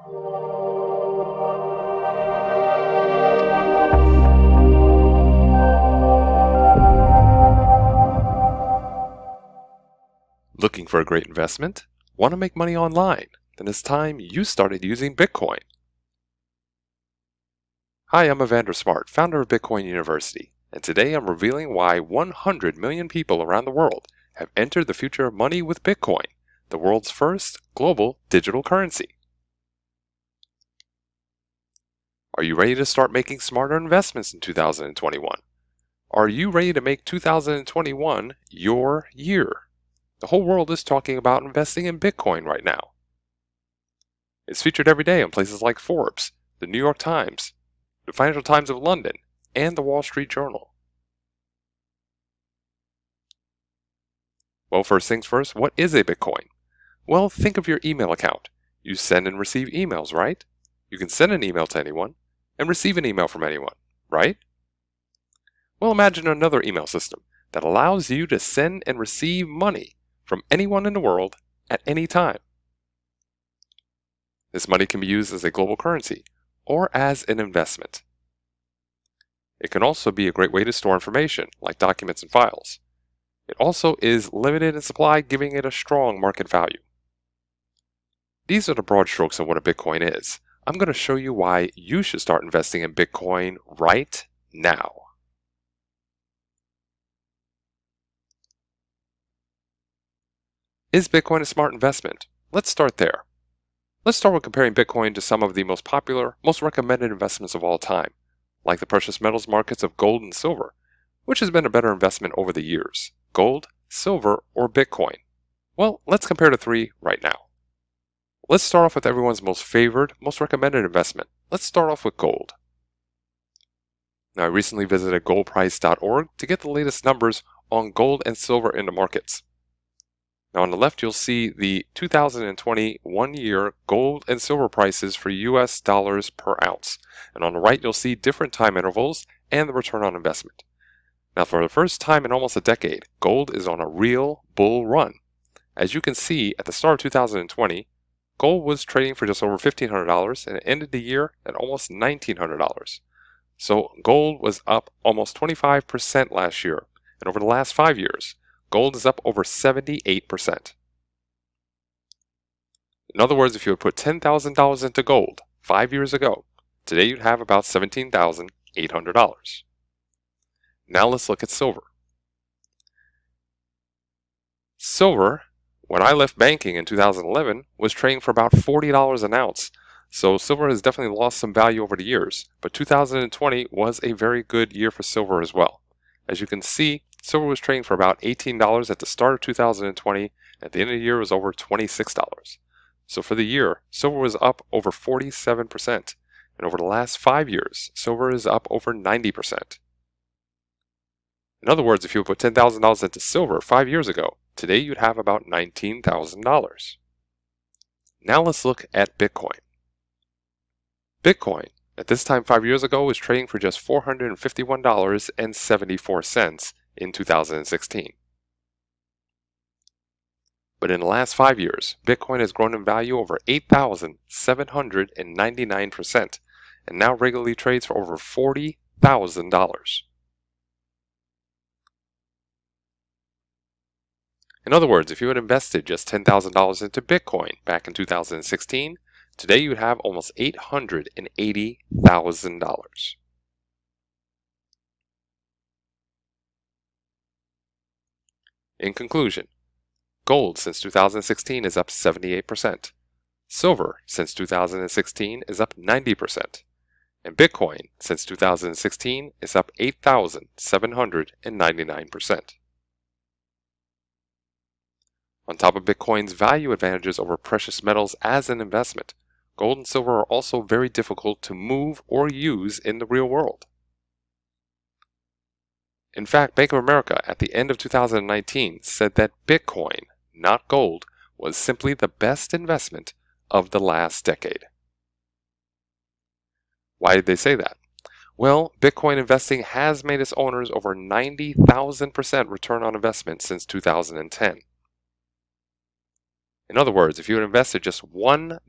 Looking for a great investment? Want to make money online? Then it's time you started using Bitcoin. Hi, I'm Evander Smart, founder of Bitcoin University, and today I'm revealing why 100 million people around the world have entered the future of money with Bitcoin, the world's first global digital currency. Are you ready to start making smarter investments in 2021? Are you ready to make 2021 your year? The whole world is talking about investing in Bitcoin right now. It's featured every day on places like Forbes, the New York Times, the Financial Times of London, and the Wall Street Journal. Well, first things first, what is a Bitcoin? Well, think of your email account. You send and receive emails, right? You can send an email to anyone and receive an email from anyone, right? Well, imagine another email system that allows you to send and receive money from anyone in the world at any time. This money can be used as a global currency or as an investment. It can also be a great way to store information, like documents and files. It also is limited in supply, giving it a strong market value. These are the broad strokes of what a Bitcoin is. I'm going to show you why you should start investing in Bitcoin right now. Is Bitcoin a smart investment? Let's start there. Let's start with comparing Bitcoin to some of the most popular, most recommended investments of all time, like the precious metals markets of gold and silver, which has been a better investment over the years: gold, silver, or Bitcoin. Well, let's compare the three right now. Let's start off with everyone's most favored, most recommended investment. Let's start off with gold. Now, I recently visited goldprice.org to get the latest numbers on gold and silver in the markets. Now on the left, you'll see the 2020 one-year gold and silver prices for US dollars per ounce. And on the right, you'll see different time intervals and the return on investment. Now for the first time in almost a decade, gold is on a real bull run. As you can see, at the start of 2020, gold was trading for just over $1,500 and it ended the year at almost $1,900. So gold was up almost 25% last year. And over the last 5 years, gold is up over 78%. In other words, if you would put $10,000 into gold 5 years ago, today you'd have about $17,800. Now let's look at silver. Silver, when I left banking in 2011, was trading for about $40 an ounce. So silver has definitely lost some value over the years, but 2020 was a very good year for silver as well. As you can see, silver was trading for about $18 at the start of 2020. At the end of the year, it was over $26. So for the year, silver was up over 47%. And over the last 5 years, silver is up over 90%. In other words, if you put $10,000 into silver 5 years ago, today you'd have about $19,000. Now let's look at Bitcoin. Bitcoin, at this time 5 years ago, was trading for just $451.74 in 2016. But in the last 5 years, Bitcoin has grown in value over 8,799% and now regularly trades for over $40,000. In other words, if you had invested just $10,000 into Bitcoin back in 2016, today you would have almost $880,000. In conclusion, gold since 2016 is up 78%. Silver since 2016 is up 90%. And Bitcoin since 2016 is up 8,799%. On top of Bitcoin's value advantages over precious metals as an investment, gold and silver are also very difficult to move or use in the real world. In fact, Bank of America at the end of 2019 said that Bitcoin, not gold, was simply the best investment of the last decade. Why did they say that? Well, Bitcoin investing has made its owners over 90,000% return on investment since 2010. In other words, if you had invested just $1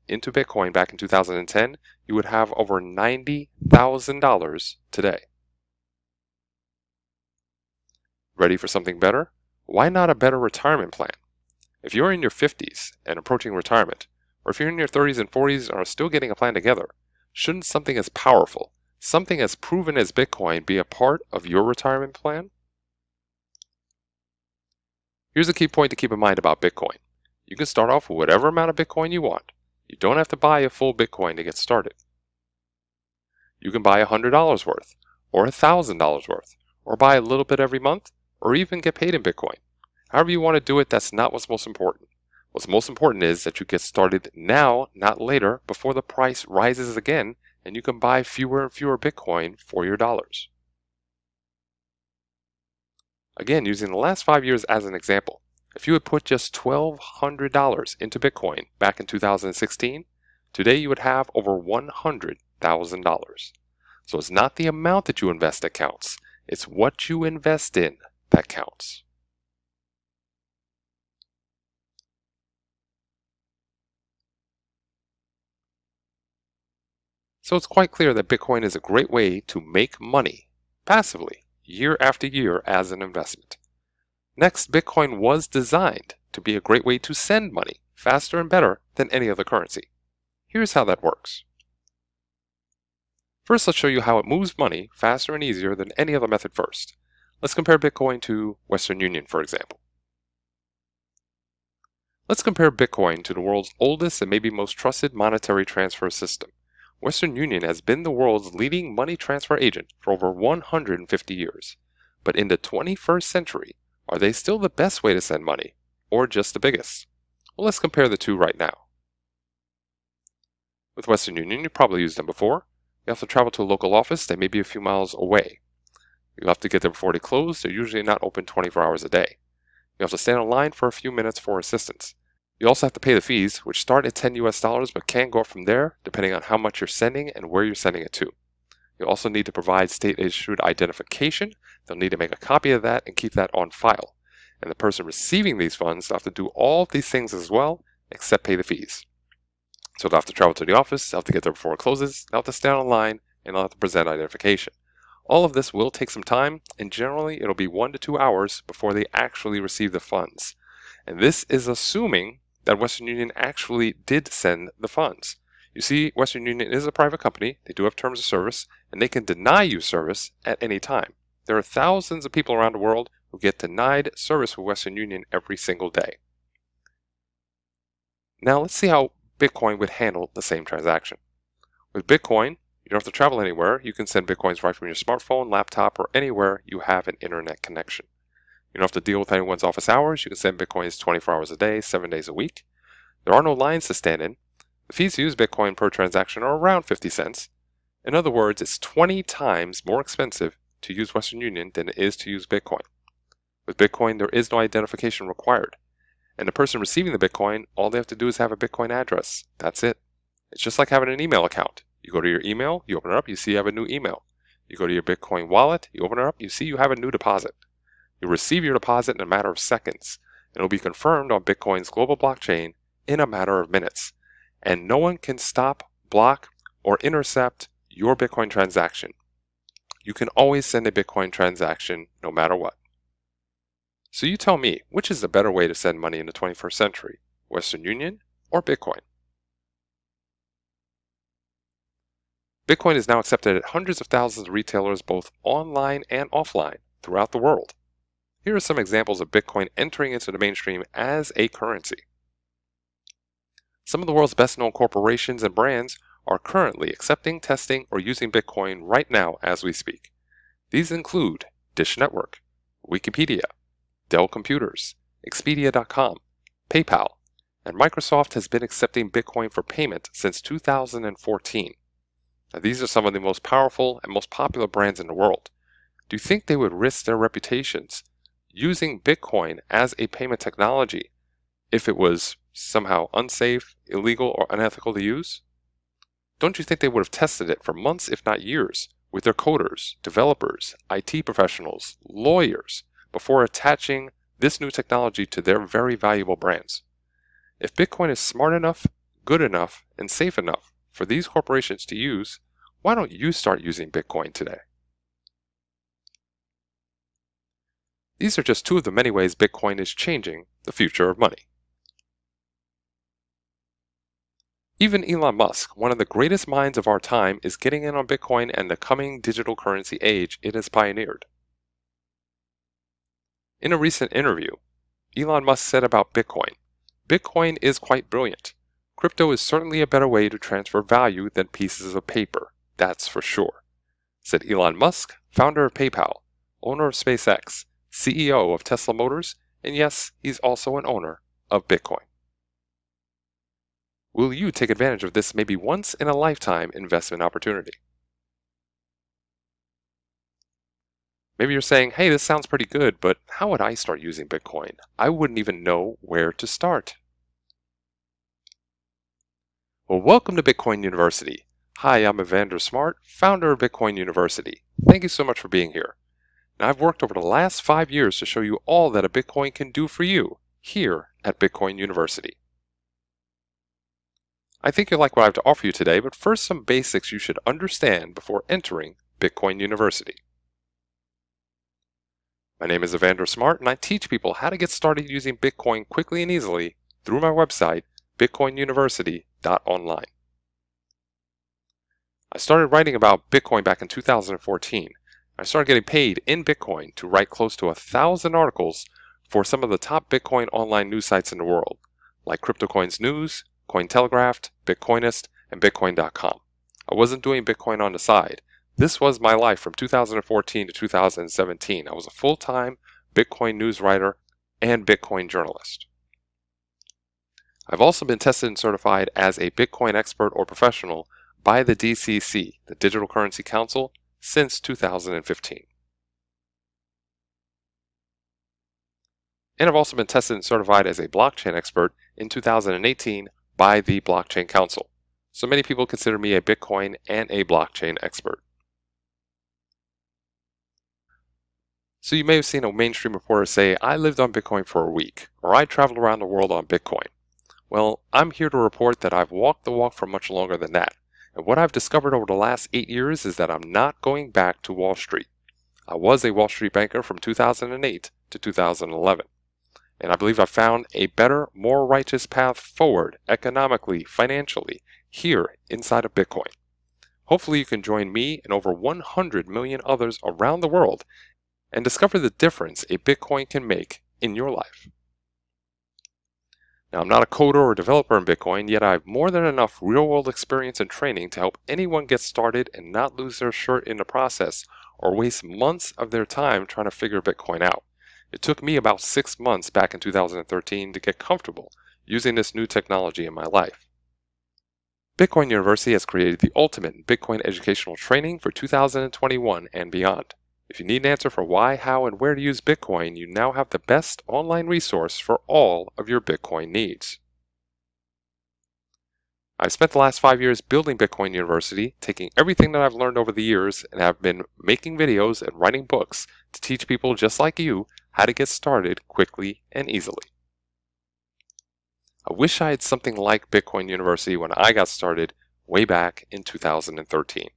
into Bitcoin back in 2010, you would have over $90,000 today. Ready for something better? Why not a better retirement plan? If you're in your 50s and approaching retirement, or if you're in your 30s and 40s and are still getting a plan together, shouldn't something as powerful, something as proven as Bitcoin be a part of your retirement plan? Here's a key point to keep in mind about Bitcoin. You can start off with whatever amount of Bitcoin you want. You don't have to buy a full Bitcoin to get started. You can buy $100 worth, or $1,000 worth, or buy a little bit every month, or even get paid in Bitcoin. However you want to do it, that's not what's most important. What's most important is that you get started now, not later, before the price rises again, and you can buy fewer and fewer Bitcoin for your dollars. Again, using the last 5 years as an example, if you had put just $1,200 into Bitcoin back in 2016, today you would have over $100,000. So it's not the amount that you invest that counts, it's what you invest in that counts. So it's quite clear that Bitcoin is a great way to make money passively year after year as an investment. Next, Bitcoin was designed to be a great way to send money faster and better than any other currency. Here's how that works. First, let's show you how it moves money faster and easier than any other method first. Let's compare Bitcoin to Western Union, for example. Let's compare Bitcoin to the world's oldest and maybe most trusted monetary transfer system. Western Union has been the world's leading money transfer agent for over 150 years. But in the 21st century, are they still the best way to send money, or just the biggest? Well, let's compare the two right now. With Western Union, you've probably used them before. You have to travel to a local office, they may be a few miles away. You have to get there before they close, they're usually not open 24 hours a day. You have to stand in line for a few minutes for assistance. You also have to pay the fees, which start at $10 but can go up from there depending on how much you're sending and where you're sending it to. You'll also need to provide state-issued identification. They'll need to make a copy of that and keep that on file. And the person receiving these funds will have to do all these things as well, except pay the fees. So they'll have to travel to the office, they'll have to get there before it closes, they'll have to stand in line, and they'll have to present identification. All of this will take some time, and generally it'll be 1 to 2 hours before they actually receive the funds. And this is assuming that Western Union actually did send the funds. You see, Western Union is a private company, they do have terms of service, and they can deny you service at any time. There are thousands of people around the world who get denied service with Western Union every single day. Now let's see how Bitcoin would handle the same transaction. With Bitcoin, you don't have to travel anywhere. You can send Bitcoins right from your smartphone, laptop, or anywhere you have an internet connection. You don't have to deal with anyone's office hours. You can send Bitcoins 24 hours a day, 7 days a week. There are no lines to stand in. The fees to use Bitcoin per transaction are around 50 cents. In other words, it's 20 times more expensive to use Western Union than it is to use Bitcoin. With Bitcoin, there is no identification required. And the person receiving the Bitcoin, all they have to do is have a Bitcoin address. That's it. It's just like having an email account. You go to your email, you open it up, you see you have a new email. You go to your Bitcoin wallet, you open it up, you see you have a new deposit. You'll receive your deposit in a matter of seconds. It will be confirmed on Bitcoin's global blockchain in a matter of minutes. And no one can stop, block, or intercept your Bitcoin transaction. You can always send a Bitcoin transaction no matter what. So you tell me, which is the better way to send money in the 21st century, Western Union or Bitcoin? Bitcoin is now accepted at hundreds of thousands of retailers both online and offline throughout the world. Here are some examples of Bitcoin entering into the mainstream as a currency. Some of the world's best-known corporations and brands are currently accepting, testing, or using Bitcoin right now as we speak. These include Dish Network, Wikipedia, Dell Computers, Expedia.com, PayPal, and Microsoft has been accepting Bitcoin for payment since 2014. Now, these are some of the most powerful and most popular brands in the world. Do you think they would risk their reputations using Bitcoin as a payment technology if it was somehow unsafe, illegal, or unethical to use? Don't you think they would have tested it for months, if not years, with their coders, developers, IT professionals, lawyers, before attaching this new technology to their very valuable brands? If Bitcoin is smart enough, good enough, and safe enough for these corporations to use, why don't you start using Bitcoin today? These are just two of the many ways Bitcoin is changing the future of money. Even Elon Musk, one of the greatest minds of our time, is getting in on Bitcoin and the coming digital currency age it has pioneered. In a recent interview, Elon Musk said about Bitcoin, "Bitcoin is quite brilliant. Crypto is certainly a better way to transfer value than pieces of paper, that's for sure," said Elon Musk, founder of PayPal, owner of SpaceX, CEO of Tesla Motors, and yes, he's also an owner of Bitcoin. Will you take advantage of this maybe once-in-a-lifetime investment opportunity? Maybe you're saying, hey, this sounds pretty good, but how would I start using Bitcoin? I wouldn't even know where to start. Well, welcome to Bitcoin University. Hi, I'm Evander Smart, founder of Bitcoin University. Thank you so much for being here. Now, I've worked over the last 5 years to show you all that a Bitcoin can do for you here at Bitcoin University. I think you'll like what I have to offer you today, but first some basics you should understand before entering Bitcoin University. My name is Evander Smart, and I teach people how to get started using Bitcoin quickly and easily through my website, bitcoinuniversity.online. I started writing about Bitcoin back in 2014. I started getting paid in Bitcoin to write close to 1,000 articles for some of the top Bitcoin online news sites in the world, like CryptoCoins News, Cointelegraph, Bitcoinist, and Bitcoin.com. I wasn't doing Bitcoin on the side. This was my life from 2014 to 2017. I was a full-time Bitcoin news writer and Bitcoin journalist. I've also been tested and certified as a Bitcoin expert or professional by the DCC, the Digital Currency Council, since 2015. And I've also been tested and certified as a blockchain expert in 2018 by the Blockchain Council. So many people consider me a Bitcoin and a blockchain expert. So you may have seen a mainstream reporter say, I lived on Bitcoin for a week, or I traveled around the world on Bitcoin. Well, I'm here to report that I've walked the walk for much longer than that. And what I've discovered over the last 8 years is that I'm not going back to Wall Street. I was a Wall Street banker from 2008 to 2011. And I believe I've found a better, more righteous path forward economically, financially, here inside of Bitcoin. Hopefully you can join me and over 100 million others around the world and discover the difference a Bitcoin can make in your life. Now, I'm not a coder or developer in Bitcoin, yet I have more than enough real-world experience and training to help anyone get started and not lose their shirt in the process or waste months of their time trying to figure Bitcoin out. It took me about 6 months back in 2013 to get comfortable using this new technology in my life. Bitcoin University has created the ultimate Bitcoin educational training for 2021 and beyond. If you need an answer for why, how, and where to use Bitcoin, you now have the best online resource for all of your Bitcoin needs. I've spent the last 5 years building Bitcoin University, taking everything that I've learned over the years, and have been making videos and writing books to teach people just like you how to get started quickly and easily. I wish I had something like Bitcoin University when I got started way back in 2013.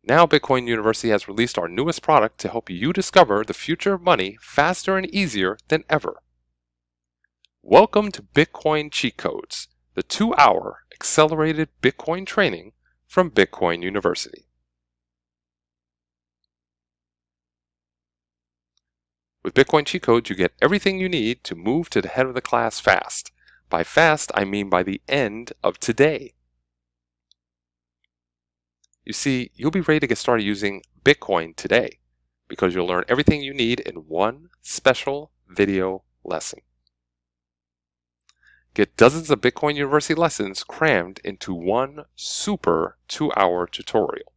Now Bitcoin University has released our newest product to help you discover the future of money faster and easier than ever. Welcome to Bitcoin Cheat Codes, the 2-hour accelerated Bitcoin training from Bitcoin University. With Bitcoin Cheat Codes, you get everything you need to move to the head of the class fast. By fast, I mean by the end of today. You see, you'll be ready to get started using Bitcoin today because you'll learn everything you need in one special video lesson. Get dozens of Bitcoin University lessons crammed into one super 2-hour tutorial.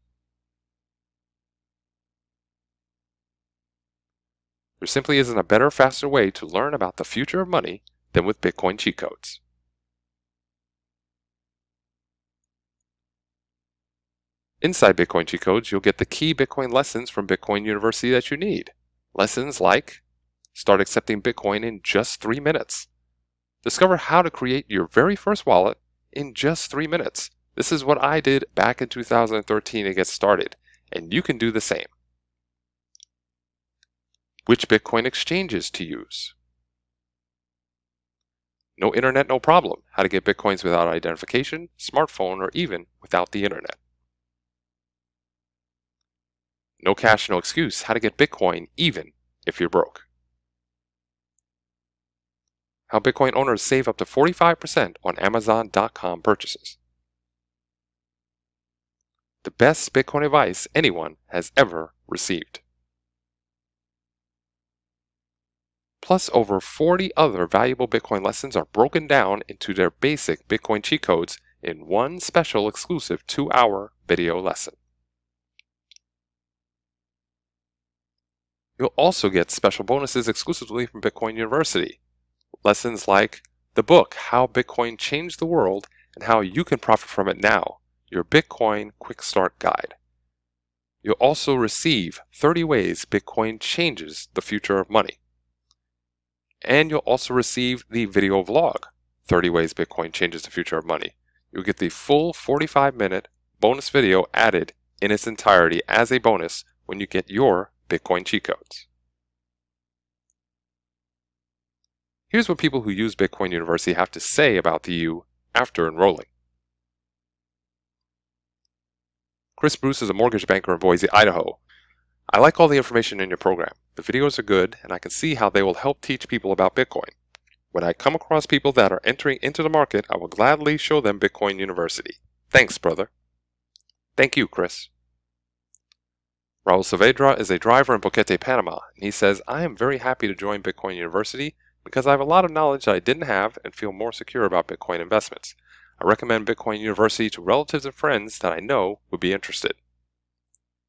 There simply isn't a better, faster way to learn about the future of money than with Bitcoin Cheat Codes. Inside Bitcoin Cheat Codes, you'll get the key Bitcoin lessons from Bitcoin University that you need. Lessons like Start accepting Bitcoin in just 3 minutes. Discover how to create your very first wallet in just 3 minutes. This is what I did back in 2013 to get started, and you can do the same. Which Bitcoin exchanges to use? No internet, no problem. How to get Bitcoins without identification, smartphone, or even without the internet. No cash, no excuse. How to get Bitcoin even if you're broke. How Bitcoin owners save up to 45% on Amazon.com purchases. The best Bitcoin advice anyone has ever received. Plus, over 40 other valuable Bitcoin lessons are broken down into their basic Bitcoin cheat codes in one special exclusive 2-hour video lesson. You'll also get special bonuses exclusively from Bitcoin University. Lessons like the book, How Bitcoin Changed the World and How You Can Profit From It Now, your Bitcoin Quick Start Guide. You'll also receive 30 ways Bitcoin changes the future of money. And you'll also receive the video vlog, 30 Ways Bitcoin Changes the Future of Money. You'll get the full 45-minute bonus video added in its entirety as a bonus when you get your Bitcoin cheat codes. Here's what people who use Bitcoin University have to say about the U after enrolling. Chris Bruce is a mortgage banker in Boise, Idaho. I like all the information in your program. The videos are good, and I can see how they will help teach people about Bitcoin. When I come across people that are entering into the market, I will gladly show them Bitcoin University. Thanks, brother. Thank you, Chris. Raul Saavedra is a driver in Boquete, Panama, and he says, I am very happy to join Bitcoin University because I have a lot of knowledge that I didn't have and feel more secure about Bitcoin investments. I recommend Bitcoin University to relatives and friends that I know would be interested.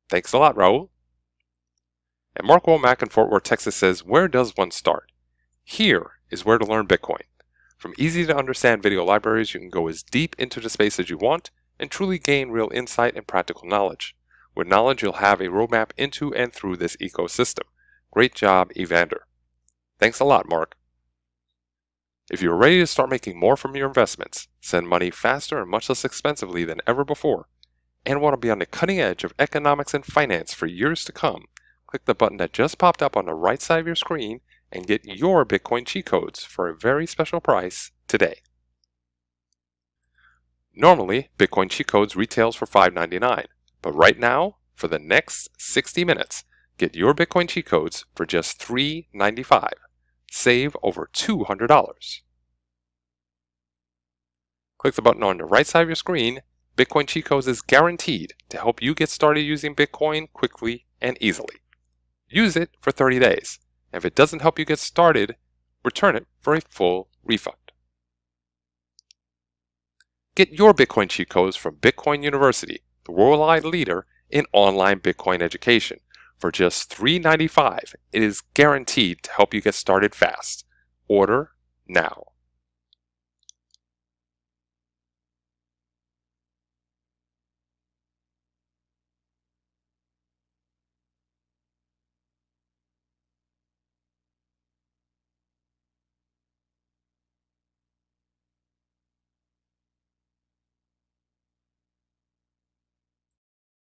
Thanks a lot, Raul. And Mark Womack in Fort Worth, Texas says, where does one start? Here is where to learn Bitcoin. From easy to understand video libraries, you can go as deep into the space as you want and truly gain real insight and practical knowledge. With knowledge, you'll have a roadmap into and through this ecosystem. Great job, Evander. Thanks a lot, Mark. If you're ready to start making more from your investments, send money faster and much less expensively than ever before, and want to be on the cutting edge of economics and finance for years to come, click the button that just popped up on the right side of your screen and get your Bitcoin cheat codes for a very special price today. Normally, Bitcoin cheat codes retails for $5.99, but right now, for the next 60 minutes, get your Bitcoin cheat codes for just $3.95. Save over $200. Click the button on the right side of your screen. Bitcoin cheat codes is guaranteed to help you get started using Bitcoin quickly and easily. Use it for 30 days. And if it doesn't help you get started, return it for a full refund. Get your Bitcoin cheat codes from Bitcoin University, the worldwide leader in online Bitcoin education. For just $3.95, it is guaranteed to help you get started fast. Order now.